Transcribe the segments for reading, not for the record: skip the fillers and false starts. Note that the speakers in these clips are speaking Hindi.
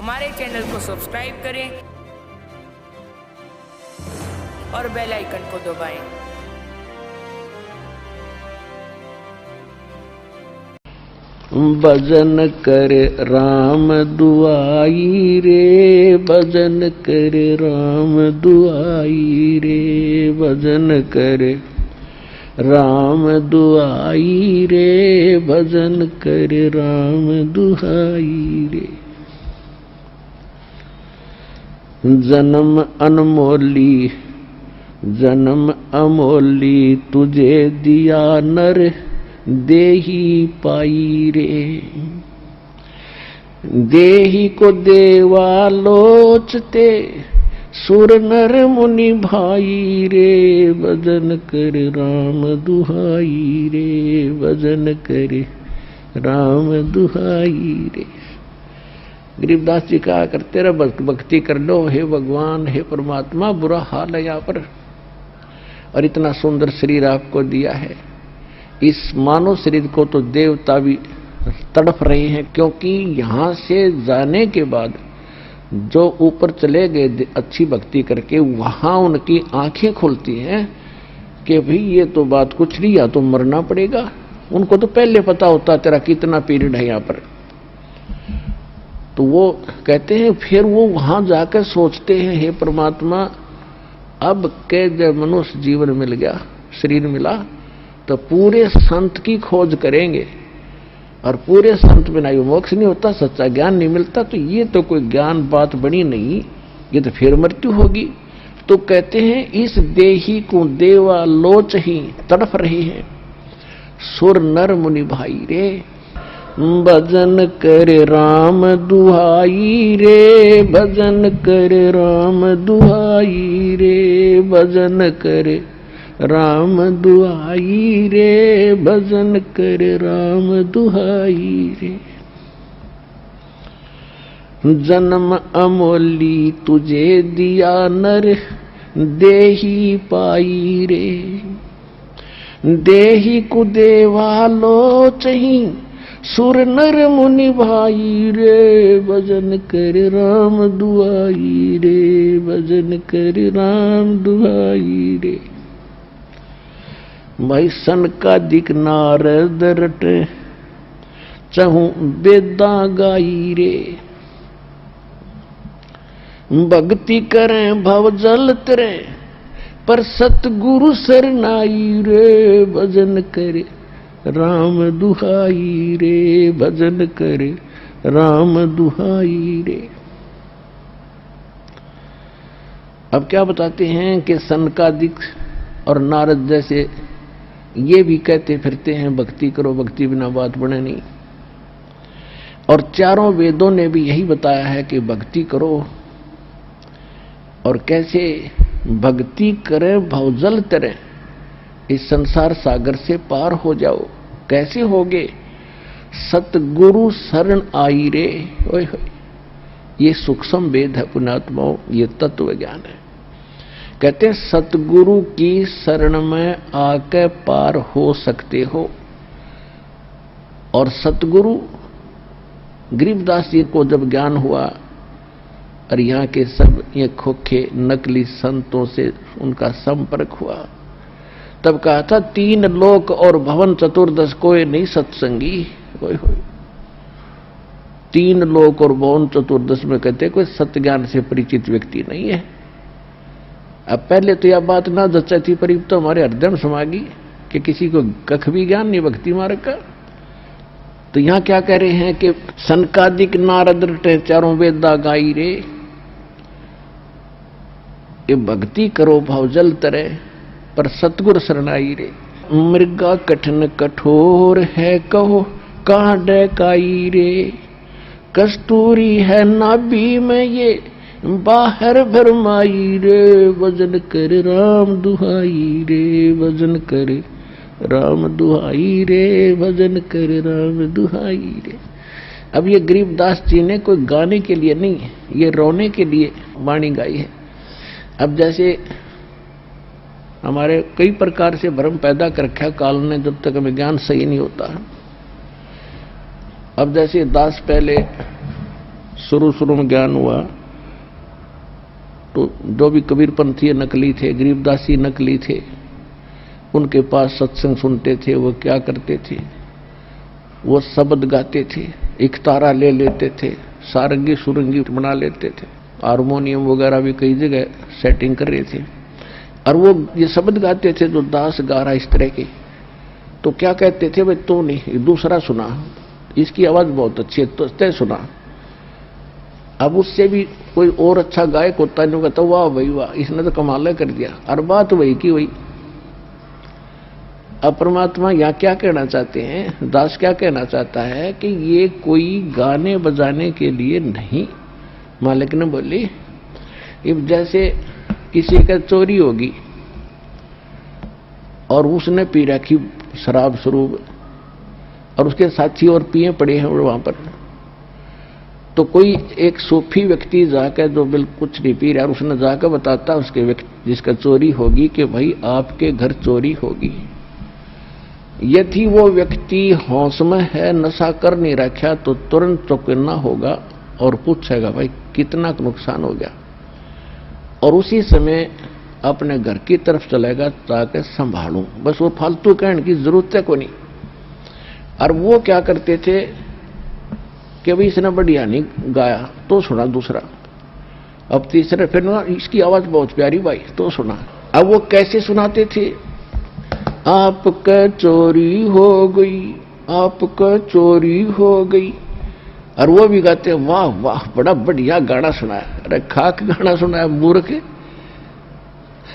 हमारे चैनल को सब्सक्राइब करें और बेल आइकन को दबाएं। भजन कर राम दुआई रे, भजन कर राम दुआई रे, भजन कर राम दुआई रे, भजन कर राम दुआई रे। जन्म अनमोली जन्म अमोली, तुझे दिया नर देही पाई रे। देही को देवा लोचते, सुर नर मुनि भाई रे, भजन कर राम दुहाई रे, भजन कर राम दुहाई रे। गरीबदास जी कहा करते रहे भक्ति कर लो, हे भगवान हे परमात्मा, बुरा हाल है यहाँ पर, और इतना सुंदर शरीर आपको दिया है। इस मानव शरीर को तो देवता भी तड़प रहे हैं, क्योंकि यहां से जाने के बाद जो ऊपर चले गए अच्छी भक्ति करके, वहां उनकी आंखें खुलती हैं कि भाई ये तो बात कुछ नहीं, या तो मरना पड़ेगा। उनको तो पहले पता होता तेरा कितना पीरियड है यहाँ पर। तो वो कहते हैं फिर वो वहां जाकर सोचते हैं, हे परमात्मा, अब के जब मनुष्य जीवन मिल गया, शरीर मिला, तो पूरे संत की खोज करेंगे, और पूरे संत बिना ये मोक्ष नहीं होता, सच्चा ज्ञान नहीं मिलता। तो ये तो कोई ज्ञान बात बनी नहीं, ये तो फिर मृत्यु होगी। तो कहते हैं इस देही को देवा लोच ही तड़फ रहे हैं, सुर नर मुनि भाई रे। भजन कर राम दुहाई रे, भजन कर राम दुहाई रे, भजन कर राम दुहाई रे, भजन कर राम दुहाई रे। जन्म अमोली, तुझे दिया नर देही पाई रे। देही को देवा लोचही, सुर नर मुनि भाई रे, भजन कर राम दुहाई रे, भजन कर राम दुहाई रे। भाई सनकादिक नारद रट, चहु वेदा गाई रे। भक्ति करें भव जल तरे, पर सतगुरु सरनाई रे, भजन करे राम दुहाई रे, भजन करे राम दुहाई रे। अब क्या बताते हैं कि सनकादिक और नारद जैसे ये भी कहते फिरते हैं भक्ति करो, भक्ति बिना बात बने नहीं। और चारों वेदों ने भी यही बताया है कि भक्ति करो, और कैसे भक्ति करें भवजल तरे, इस संसार सागर से पार हो जाओ। कैसे होगे? सतगुरु शरण आई रे। ओए होए, ये सूक्ष्म वेद है पुण्यात्माओं, ये तत्व ज्ञान है। कहते हैं सतगुरु की शरण में आके पार हो सकते हो। और सतगुरु गरीबदास जी को जब ज्ञान हुआ, और यहाँ के सब ये खोखे नकली संतों से उनका संपर्क हुआ, तब कहा था 3 लोक और भवन चतुर्दश कोई नहीं सत्संगी। ओए होए, 3 लोक और भवन चतुर्दश में कहते कोई सत्य ज्ञान से परिचित व्यक्ति नहीं है। अब पहले तो यह बात ना जच्चा थी, पर तो हमारे हृदय में समा गई कि किसी को कख भी ज्ञान नहीं भक्ति मार्ग का। तो यहां क्या कह रहे हैं कि सनकादिक नारद रटे, चारों वेदा गाई रे। ये भक्ति करो भवजल तरे, पर सतगुर शरणाई रे। मृगा कठिन कठोर है, कहो कहां डकाई रे। कस्तूरी है नाभि में ये, बाहर भरमाई रे। भजन कर राम दुहाई रे, भजन कर राम दुहाई रे, भजन कर राम दुहाई रे। अब ये गरीबदास जी ने कोई गाने के लिए नहीं, ये रोने के लिए वाणी गाई है। अब जैसे हमारे कई प्रकार से भ्रम पैदा कर रखा काल ने, जब तक हमें ज्ञान सही नहीं होता। अब जैसे दास पहले शुरू शुरू में ज्ञान हुआ तो जो भी कबीरपंथी नकली थे, गरीबदासी नकली थे, उनके पास सत्संग सुनते थे। वो क्या करते थे, वो शब्द गाते थे, एक तारा ले लेते थे, सारंगी सुरंगी बना लेते थे, हारमोनियम वगैरह भी कई जगह सेटिंग कर रहे थे, और वो ये शब्द गाते थे जो दास गा रहा इस तरह के। तो क्या कहते थे, भाई तो नहीं, दूसरा सुना, इसकी आवाज बहुत अच्छी है, तो तय सुना। अब उससे भी कोई और अच्छा गायक होता है, कहता वाह भाई वाह, इसने तो कमाल कर दिया। और बात वही की वही। अब परमात्मा यहाँ क्या कहना चाहते हैं, दास क्या कहना चाहता है कि ये कोई गाने बजाने के लिए नहीं। मालिक ने बोली, अब जैसे किसी का चोरी होगी और उसने पी रखी शराब स्वरूप और उसके साथी और पिए पड़े हैं वहां पर, तो कोई एक सूफी व्यक्ति जाकर जो बिल्कुल कुछ नहीं पी रहा, और उसने जाकर बताता उसके व्यक्ति जिसका चोरी होगी कि भाई आपके घर चोरी होगी। यदि वो व्यक्ति होश में है, नशा कर नहीं रखा, तो तुरंत चौकन्ना होगा और पूछेगा भाई कितना नुकसान हो गया, और उसी समय अपने घर की तरफ चलेगा ताकि संभालूं। बस वो फालतू कहने की जरूरत है को नहीं। और वो क्या करते थे कि भाई इसने बढ़िया नहीं गाया, तो सुना दूसरा, अब तीसरे, फिर ना इसकी आवाज बहुत प्यारी भाई, तो सुना। अब वो कैसे सुनाते थे, आपका चोरी हो गई, आपका चोरी हो गई, और वो भी गाते वाह वाह बड़ा बढ़िया गाना सुनाया। अरे खाक गाना सुनाया मूर्ख,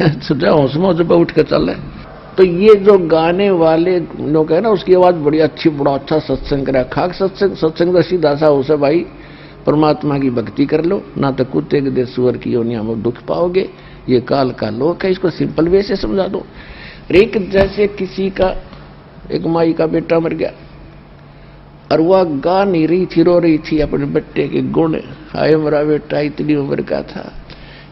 होश में जब उठ के चल रहे। तो ये जो गाने वाले लोग है ना, उसकी आवाज बड़ी अच्छी, बड़ा अच्छा सत्संग करा। खाक सत्संग तो सीधा सा उसे भाई परमात्मा की भक्ति कर लो, ना तो कुत्ते के दे सुअर की योनिया में दुख पाओगे, ये काल का लोक है। इसको सिंपल वे से समझा दो। एक जैसे किसी का एक माई का बेटा मर गया और वह गा नहीं रही थी, रो रही थी अपने बेटे के गुण, हाय मेरा बेटा इतनी उम्र का था,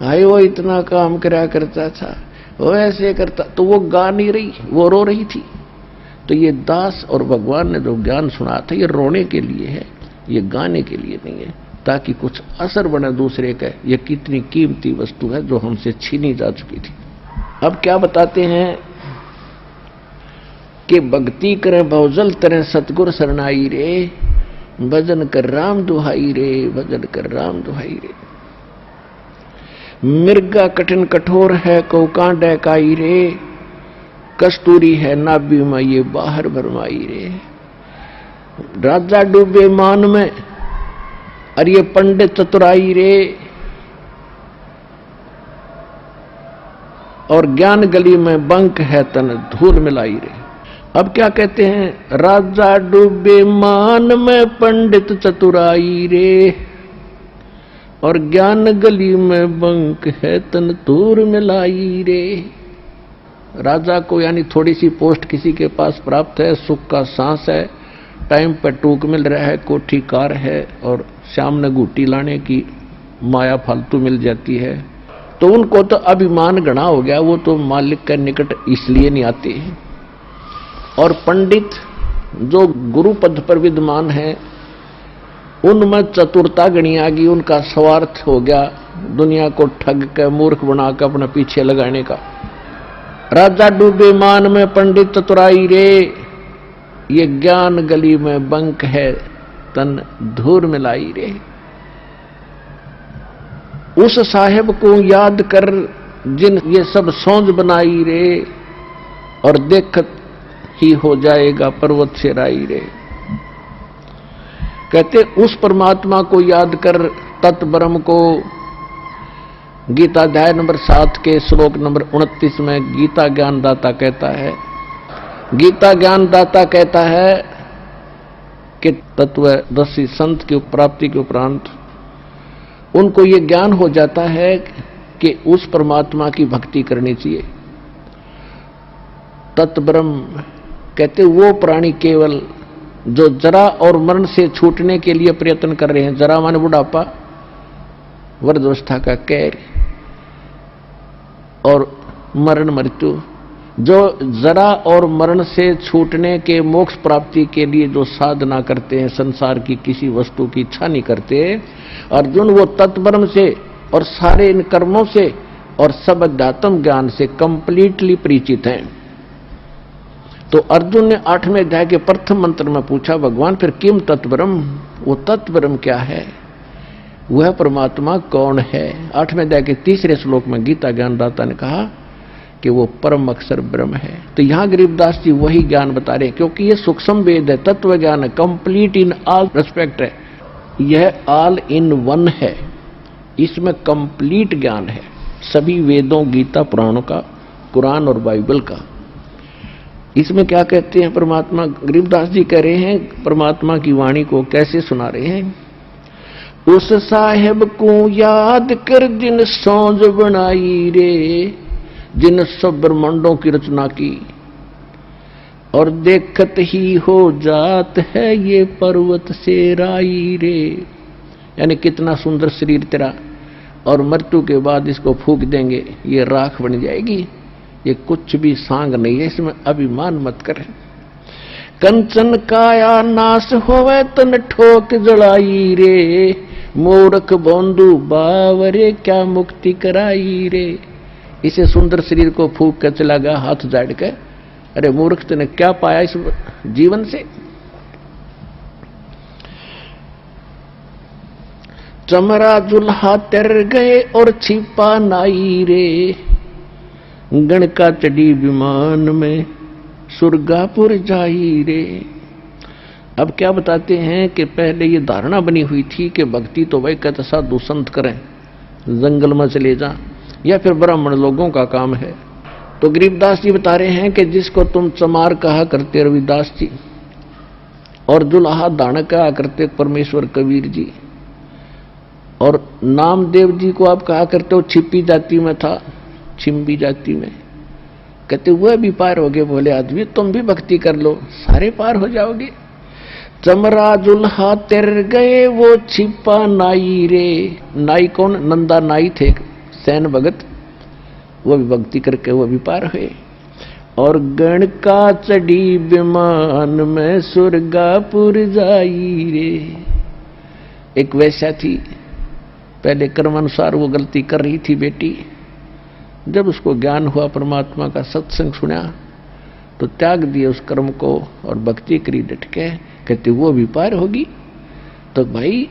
हाय वो इतना काम करा करता था, वो ऐसे करता, तो वो गा नहीं रही, वो रो रही थी। तो ये दास और भगवान ने जो ज्ञान सुना था, ये रोने के लिए है, ये गाने के लिए नहीं है, ताकि कुछ असर बने दूसरे का। ये कितनी कीमती वस्तु है जो हमसे छीनी जा चुकी थी। अब क्या बताते हैं कि भक्ति करें बहुजल तरह सतगुर शरणाई रे, भजन कर राम दुहाई रे, भजन कर राम दुहाई रे। मिर्गा कठिन कठोर है कौ कांडे काई रे, कस्तूरी है नाभि में ये बाहर भरमाई रे। राजा डूबे मान में और ये पंडित चतुराई रे, और ज्ञान गली में बंक है तन धूल मिलाई रे। अब क्या कहते हैं, राजा डूबे मान में पंडित चतुराई रे, और ज्ञान गली में बंक है तन धूल मिलाई रे। राजा को यानी थोड़ी सी पोस्ट किसी के पास प्राप्त है, सुख का सांस है, टाइम पर टूक मिल रहा है, कोठी कार है, और शाम ने घूटी लाने की माया फालतू मिल जाती है, तो उनको तो अभिमान गणा हो गया, वो तो मालिक के निकट इसलिए नहीं आते। और पंडित जो गुरु पद पर विद्यमान है, उनमें चतुरता गणी आ गई, उनका स्वार्थ हो गया दुनिया को ठग के मूर्ख बनाकर अपने पीछे लगाने का। राजा डूबे मान में पंडित चतुराई रे, ये ज्ञान गली में बंक है तन धूर मिलाई रे। उस साहेब को याद कर जिन ये सब सौंज बनाई रे, और देखत ही हो जाएगा पर्वत से राई रे। कहते उस परमात्मा को याद कर, तत् ब्रह्म को। गीता अध्याय नंबर 7 के श्लोक नंबर 29 में गीता ज्ञानदाता कहता है, गीता ज्ञानदाता कहता है कि तत्वदर्शी संत की प्राप्ति के उपरांत उनको ये ज्ञान हो जाता है कि उस परमात्मा की भक्ति करनी चाहिए। तत्ब्रह्म कहते वो प्राणी केवल जो जरा और मरण से छूटने के लिए प्रयत्न कर रहे हैं। जरा माने बुढ़ापा, वृद्धावस्था का कैर, और मरण मृत्यु जो जरा और मरण से छूटने के मोक्ष प्राप्ति के लिए जो साधना करते हैं, संसार की किसी वस्तु की इच्छा नहीं करते, अर्जुन वो तत्ब्रह्म से और सारे इन कर्मों से और सब अध्यात्म ज्ञान से कंप्लीटली परिचित हैं। तो अर्जुन ने 8वें अध्याय के प्रथम मंत्र में पूछा, भगवान फिर किम तत्ब्रह्म, वो तत्ब्रह्म क्या है, वह परमात्मा कौन है। 8वें अध्याय के 3रे श्लोक में गीता ज्ञानदाता ने कहा कि वो परम अक्षर ब्रह्म है। तो यहां गरीबदास जी वही ज्ञान बता रहे हैं, क्योंकि ये सूक्ष्म वेद है, तत्व ज्ञान है, कंप्लीट इन ऑल रेस्पेक्ट है, यह ऑल इन वन है, इसमें कंप्लीट ज्ञान है सभी वेदों, गीता, पुराणों का, कुरान और बाइबल का। इसमें क्या कहते हैं परमात्मा, गरीबदास जी कह रहे हैं परमात्मा की वाणी को कैसे सुना रहे हैं। उस साहेब को याद कर जिन सौंज बनाई रे, जिन सब ब्रह्मांडों की रचना की, और देखत ही हो जात है ये पर्वत से राई रे। यानी कितना सुंदर शरीर तेरा, और मृत्यु के बाद इसको फूंक देंगे, ये राख बन जाएगी, ये कुछ भी सांग नहीं है, इसमें अभिमान मत कर। कंचन काया नाश होवे तन ठोक जलाई रे, मूर्ख बंधु बावरे क्या मुक्ति कराई रे। इसे सुंदर शरीर को फूंक कर चला गया हाथ जाड़ के, अरे मूर्ख तूने क्या पाया इस जीवन से। चमरा जुल्हा तर गए और छिपा नाई रे, गणका चढ़ी विमान में सुरगापुर जाई रे। अब क्या बताते हैं कि पहले ये धारणा बनी हुई थी कि भक्ति तो वही कहते साधु संत करें, जंगल में चले जा, या फिर ब्राह्मण लोगों का काम है। तो गरीबदास जी बता रहे हैं कि जिसको तुम चमार कहा करते रविदास जी, और जुल्हा दान कहा करते परमेश्वर कबीर जी, और नामदेव जी को आप कहा करते हो छिपी जाति में था, छिम्बी जाति में, कहते वह भी पार हो गए। बोले आदमी तुम भी भक्ति कर लो, सारे पार हो जाओगे। चमरा जुल्हा तर गए वो छिपा नाई रे। नाई कौन? नंदा नाई थे, सैन भगत, वो भी भक्ति करके वो भी पार हुए। और गण का चढ़ी विमान में सुरगापुर जाई रे। एक वैसा थी, पहले कर्मानुसार वो गलती कर रही थी बेटी, जब उसको ज्ञान हुआ परमात्मा का, सत्संग सुना, तो त्याग दिए उस कर्म को और भक्ति करी डट के। कहते वो भी पार होगी। तो भाई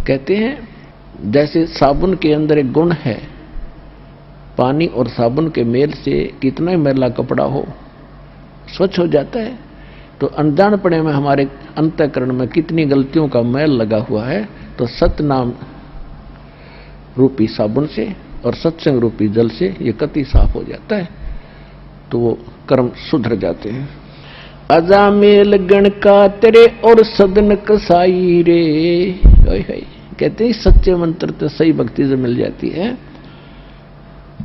कहते हैं जैसे साबुन के अंदर एक गुण है, पानी और साबुन के मेल से कितना ही मैला कपड़ा हो स्वच्छ हो जाता है। तो अनजानपणे में हमारे अंतःकरण में कितनी गलतियों का मैल लगा हुआ है, तो सतनाम रूपी साबुन से और सत्संग रूपी जल से ये कति साफ हो जाता है, तो वो कर्म सुधर जाते हैं। अजामेल गण का तेरे और सदन कसाई रे। कहते हैं सच्चे मंत्र तो सही भक्ति से मिल जाती है।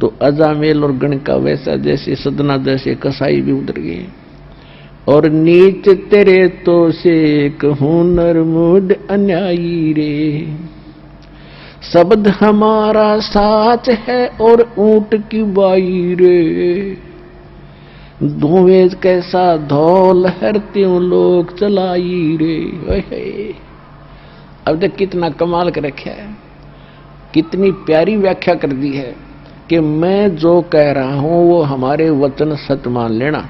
तो अजामेल और गण का वैसा जैसे सदना जैसे कसाई भी उधर गए। और नीच तेरे तो से कहूं नरमुड अन्यायी रे। शब्द हमारा साच है और ऊंट की बाई रे। धुएं कैसा धौल हर त्यों लोग चलाई रे। अब तक कितना कमाल कर रखा है, कितनी प्यारी व्याख्या कर दी है कि मैं जो कह रहा हूं वो हमारे वचन सत्य मान लेना।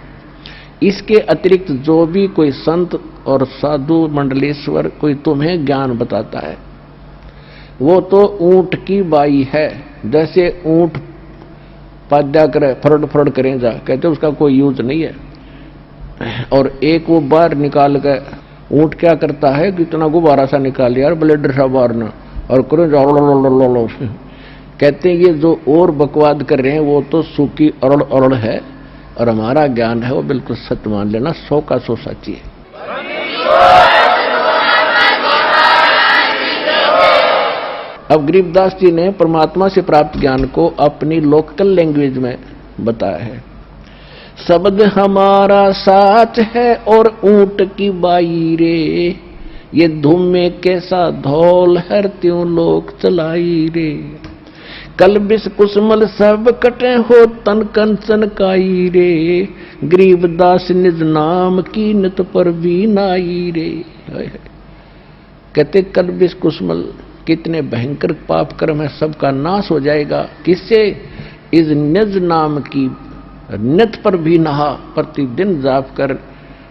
इसके अतिरिक्त जो भी कोई संत और साधु मंडलेश्वर कोई तुम्हें ज्ञान बताता है, वो तो ऊंट की बाई है। जैसे ऊंट पाद्या करे, फरड फरड करें जा, कहते उसका कोई यूज नहीं है। और एक वो बाहर निकाल कर ऊंट क्या करता है, कितना गुब्बारा सा निकाल लिया, ब्लेडर सा बाहर न, और करो जाओ। कहते हैं ये जो और बकवाद कर रहे हैं वो तो सूखी अरड़ अरड़ है, और हमारा ज्ञान है वो बिल्कुल सत्य मान लेना, 100 का 100 सच्ची है। अब गरीबदास जी ने परमात्मा से प्राप्त ज्ञान को अपनी लोकल लैंग्वेज में बताया है। शब्द हमारा साच है और ऊंट की बाई रे। ये धूम में कैसा धौल हर त्यों लोग चलाई रे। कल बिस कुसमल सब कटे हो तन कंचन काई रे, गरीब दास निज नाम कीनत पर भी नाई रे। कहते कल बिस कुसमल, कितने भयंकर पाप कर्म है, सबका नाश हो जाएगा। किससे? इस निज नाम की नित पर भी नहा, प्रतिदिन जाप कर।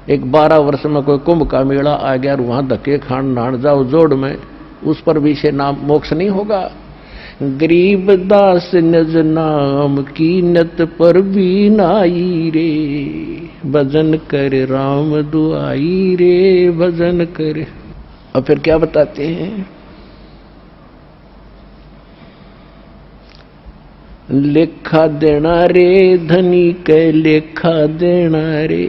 एक 12 वर्ष में कोई कुंभ का मेला आ गया और वहां धक्के खान नहान जाओ जोड़ में, उस पर भी से नाम मोक्ष नहीं होगा। गरीब दास निज नाम की नत पर भी नाई रे, भजन कर राम दुआई रे, भजन कर। और फिर क्या बताते हैं? लेखा देना रे धनी के लेखा देना रे।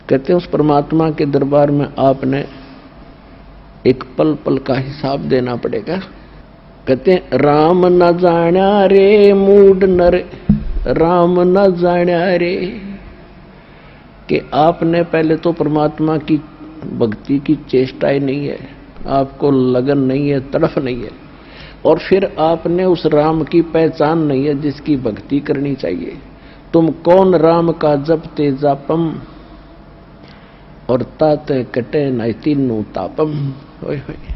कहते हैं उस परमात्मा के दरबार में आपने एक पल पल का हिसाब देना पड़ेगा। कहते हैं राम न जाना रे मूड नर, राम न जाना रे, कि आपने पहले तो परमात्मा की भक्ति की चेष्टा ही नहीं है, आपको लगन नहीं है, तड़फ नहीं है, और फिर आपने उस राम की पहचान नहीं है जिसकी भक्ति करनी चाहिए। तुम कौन राम का जपते जापम, और ताते कटे न तीनों तापम। होय होय।